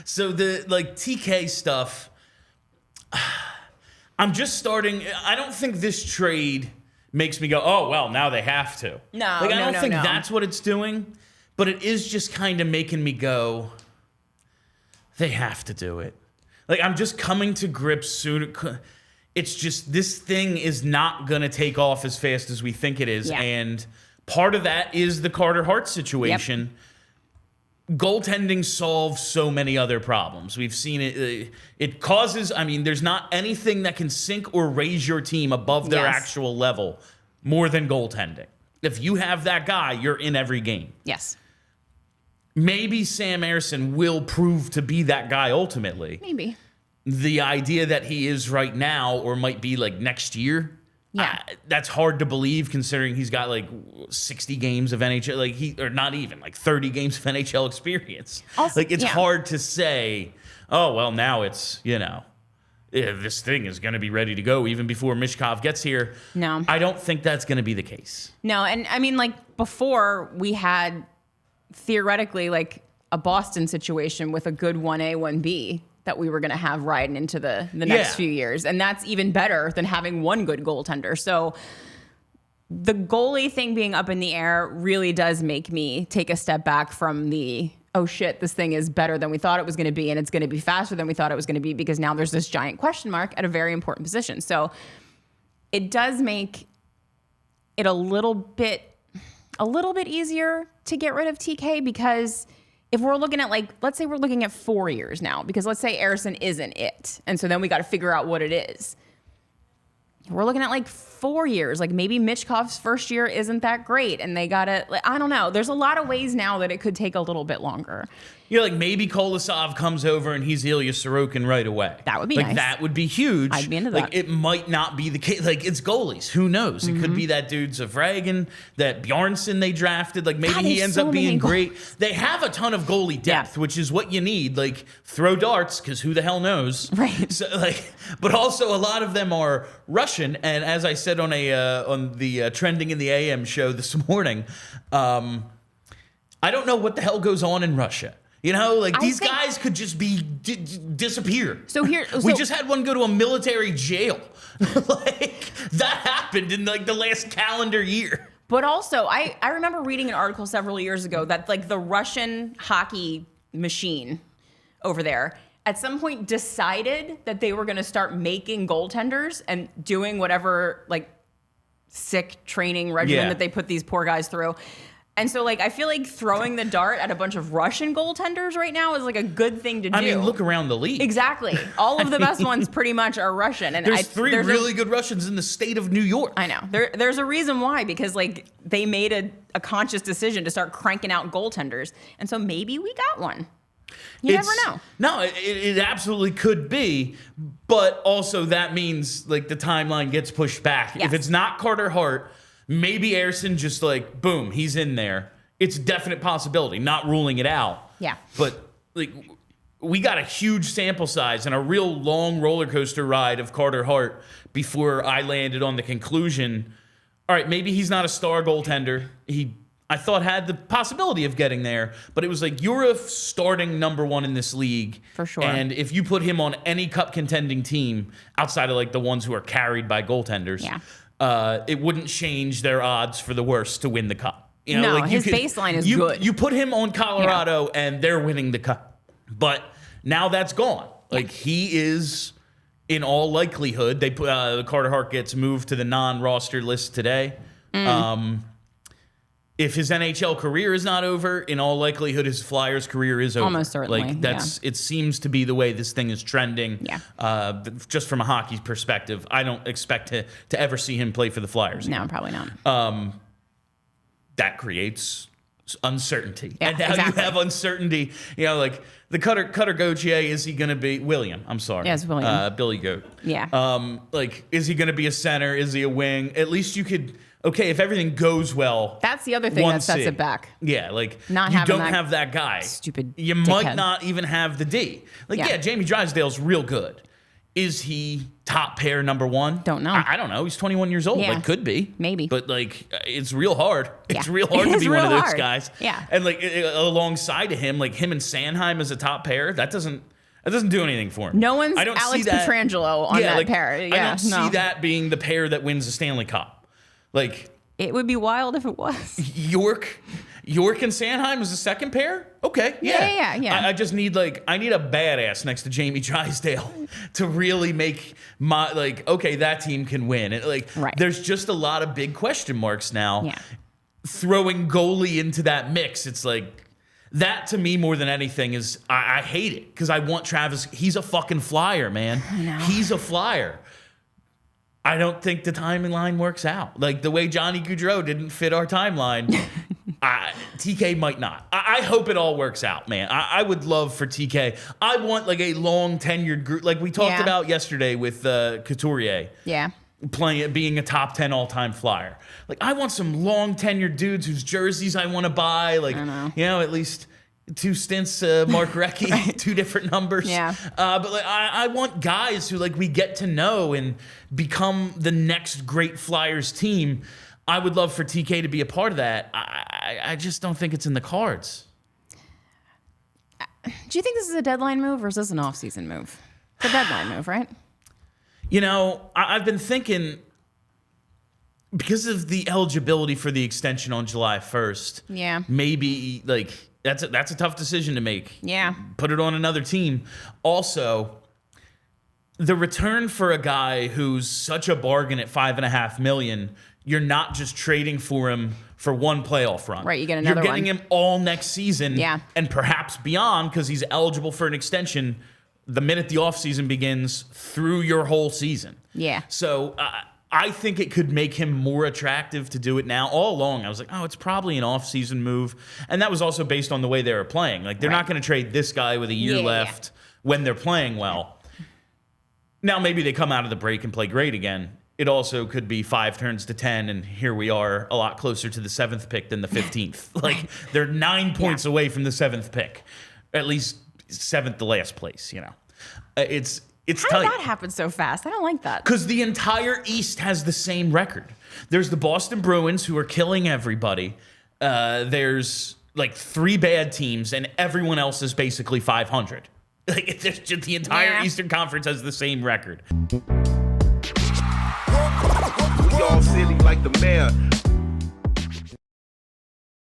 So the TK stuff, I'm just starting. I don't think this trade makes me go, oh, well, now they have to. No, I don't think that's what it's doing, but it is just kind of making me go, they have to do it. I'm just coming to grips soon. It's just this thing is not going to take off as fast as we think it is. Yeah. And part of that is the Carter Hart situation. Yep. Goaltending solves so many other problems. We've seen it. It causes, there's not anything that can sink or raise your team above their actual level more than goaltending. If you have that guy, you're in every game. Yes. Maybe Sam Ersson will prove to be that guy ultimately. Maybe. The idea that he is right now or might be next year, that's hard to believe considering he's got 60 games of NHL, or not even 30 games of NHL experience. Also, it's hard to say, oh, well, now it's, this thing is going to be ready to go even before Mishkov gets here. No. I don't think that's going to be the case. No, and before we had theoretically a Boston situation with a good 1A, 1B that we were going to have riding into the next few years. And that's even better than having one good goaltender. So the goalie thing being up in the air really does make me take a step back from the, oh shit, this thing is better than we thought it was going to be, and it's going to be faster than we thought it was going to be, because now there's this giant question mark at a very important position. So it does make it a little bit easier to get rid of TK, because if we're looking at let's say we're looking at 4 years now, because let's say Ersson isn't it. And so then we got to figure out what it is. We're looking at 4 years. Maybe Michkov's first year isn't that great, and they got to, I don't know. There's a lot of ways now that it could take a little bit longer. Yeah, maybe Kolosov comes over and he's Ilya Sorokin right away. That would be nice. That would be huge. I'd be into that. It might not be the case. It's goalies. Who knows? It could be that dude Zvragin, that Bjarnson they drafted. Maybe he ends up being great. They have a ton of goalie depth, which is what you need. Throw darts, because who the hell knows? Right. So, but also a lot of them are Russian. And as I said on the Trending in the AM show this morning, I don't know what the hell goes on in Russia. These guys could just be disappear. We just had one go to a military jail. That happened in the last calendar year. But also, I remember reading an article several years ago that the Russian hockey machine over there at some point decided that they were going to start making goaltenders and doing whatever sick training regimen that they put these poor guys through. And so, I feel throwing the dart at a bunch of Russian goaltenders right now is a good thing to do. Look around the league. Exactly. All of the best ones pretty much are Russian. And there's three really good Russians in the state of New York. I know. There's a reason why, because they made a conscious decision to start cranking out goaltenders. And so maybe we got one. You never know. No, it absolutely could be. But also that means the timeline gets pushed back. Yes. If it's not Carter Hart, maybe Ersson just boom, he's in there. It's a definite possibility, not ruling it out. Yeah. But we got a huge sample size and a real long roller coaster ride of Carter Hart before I landed on the conclusion, all right, maybe he's not a star goaltender. I thought had the possibility of getting there, but it was you're a starting number one in this league. For sure. And if you put him on any cup contending team outside of the ones who are carried by goaltenders, it wouldn't change their odds for the worst to win the cup. His baseline is good. You put him on Colorado and they're winning the cup. But now that's gone. He is, in all likelihood, they put Carter Hart gets moved to the non-roster list today. If his NHL career is not over, in all likelihood, his Flyers career is over. Almost certainly. It seems to be the way this thing is trending. Yeah. Just from a hockey perspective, I don't expect to ever see him play for the Flyers. No, probably not. That creates uncertainty. Yeah, and now you have uncertainty. The Cutter Gauthier, is he going to be William? I'm sorry. Yes, William. Billy Goat. Yeah. Is he going to be a center? Is he a wing? At least you could. Okay, if everything goes well, that's the other thing that sets it back. Yeah, not you don't have that guy. Stupid. You might not even have the D. Jamie Drysdale's real good. Is he top pair number one? Don't know. I don't know. He's 21 years old. Yeah. Like, could be. Maybe. But, like, it's real hard. Yeah. It's real hard It to is be one of real those hard. guys. Yeah. And, like, alongside of him, like, him and Sanheim as a top pair, that doesn't do anything for him. No one's I don't Alex see that, Pietrangelo on that like, pair. Yeah, I don't see no. that being the pair that wins the Stanley Cup. Like, It would be wild if it was. York and Sanheim as a second pair? Okay, yeah. Yeah. I just need I need a badass next to Jamie Drysdale to really make my okay, that team can win. And Right. there's just a lot of big question marks now. Yeah. Throwing goalie into that mix, it's like that to me more than anything is I hate it because I want Travis. He's a fucking flyer, man. I know. He's a flyer. I don't think the timeline works out. Like the way Johnny Gaudreau didn't fit our timeline, TK might not. I hope it all works out, man. I would love for TK. I want like a long tenured group, like we talked about yesterday with Couturier. Yeah. Being a top 10 all-time flyer. Like I want some long tenured dudes whose jerseys I want to buy. Like at least 2 stints, Mark Recchi, Right. 2 different numbers. Yeah. But like I want guys who like we get to know and become the next great Flyers team. I would love for TK to be a part of that. I just don't think it's in the cards. Do you think this is a deadline move or is this an off-season move? It's a deadline move, right? You know, I've been thinking because of the eligibility for the extension on July 1st. Yeah. Maybe like that's a tough decision to make. Yeah. Put it on another team. Also, the return for a guy who's such a bargain at $5.5 million, you're not just trading for him for one playoff run. Right, you get another You're getting one. him all next season. Yeah. And perhaps beyond because he's eligible for an extension the minute the offseason begins through your whole season. Yeah. So I think it could make him more attractive to do it now. All along, I was like, oh, it's probably an off-season move. And that was also based on the way they were playing. Like, they're not going to trade this guy with a year left when they're playing well. Now, maybe they come out of the break and play great again. It also could be 5 turns to 10, and here we are a lot closer to the 7th pick than the 15th. Like, they're 9 points away from the 7th pick. At least 7th to last place, you know. It's How tight. did that happen so fast? I don't like that. Because the entire East has the same record. There's the Boston Bruins who are killing everybody. There's like 3 bad teams, and everyone else is basically 500. Like there's just the entire Eastern Conference has the same record. We all silly like the mayor.